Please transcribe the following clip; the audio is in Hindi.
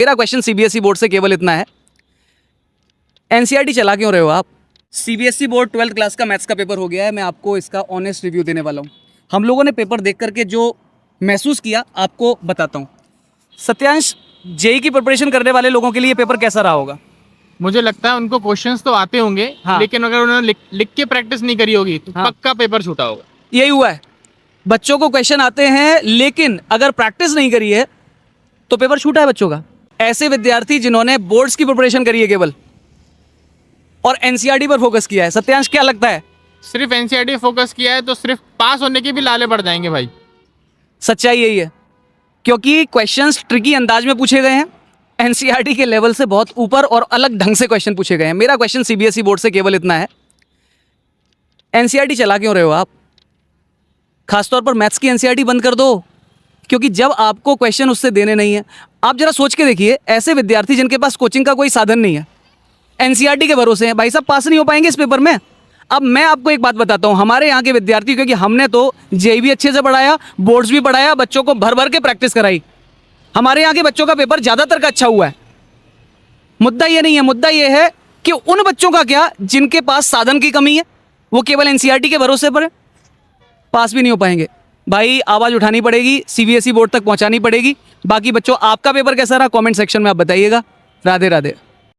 मेरा क्वेश्चन सीबीएसई बोर्ड से केवल इतना है, एनसीईआरटी चला क्यों रहे हो आप? सीबीएसई बोर्ड 12th क्लास का मैथ्स का पेपर हो गया है। मैं आपको इसका ऑनेस्ट रिव्यू देने वाला हूँ। हम लोगों ने पेपर देख करके जो महसूस किया आपको बताता हूँ। सत्यांश, जेई की प्रिपरेशन करने वाले लोगों के लिए पेपर कैसा रहा होगा? मुझे लगता है उनको क्वेश्चंस तो आते होंगे, हाँ। लेकिन अगर उन्होंने लिख के प्रैक्टिस नहीं करी होगी तो हाँ। पक्का पेपर छूटा होगा। यही हुआ है, बच्चों को क्वेश्चन आते हैं लेकिन अगर प्रैक्टिस नहीं करी है तो पेपर छूटा है बच्चों का। ऐसे विद्यार्थी जिन्होंने बोर्ड्स की प्रिपरेशन करी है केवल और एनसीईआरटी पर फोकस किया है, सत्यांश क्या लगता है? सिर्फ एनसीईआरटी फोकस किया है तो सिर्फ पास होने के भी लाले पड़ जाएंगे भाई। सच्चाई यही है, क्योंकि क्वेश्चंस ट्रिकी अंदाज में पूछे गए हैं, एनसीईआरटी के लेवल से बहुत ऊपर और अलग ढंग से क्वेश्चन पूछे गए हैं। मेरा क्वेश्चन सीबीएसई बोर्ड से केवल इतना है, एनसीईआरटी चला क्यों रहे हो आप? खासतौर पर मैथ्स की एनसीईआरटी बंद कर दो, क्योंकि जब आपको क्वेश्चन उससे देने नहीं है। आप जरा सोच के देखिए, ऐसे विद्यार्थी जिनके पास कोचिंग का कोई साधन नहीं है, एनसीईआरटी के भरोसे हैं, भाई साहब पास नहीं हो पाएंगे इस पेपर में। अब मैं आपको एक बात बताता हूँ, हमारे यहाँ के विद्यार्थी, क्योंकि हमने तो जेई भी अच्छे से पढ़ाया, बोर्ड्स भी पढ़ाया, बच्चों को भर भर के प्रैक्टिस कराई, हमारे यहाँ के बच्चों का पेपर ज़्यादातर का अच्छा हुआ है। मुद्दा ये नहीं है, मुद्दा ये है कि उन बच्चों का क्या जिनके पास साधन की कमी है, वो केवल एनसीईआरटी के भरोसे पर है, पास भी नहीं हो पाएंगे। भाई आवाज़ उठानी पड़ेगी, सीबीएसई बोर्ड तक पहुँचानी पड़ेगी। बाकी बच्चों, आपका पेपर कैसा रहा कमेंट सेक्शन में आप बताइएगा। राधे राधे।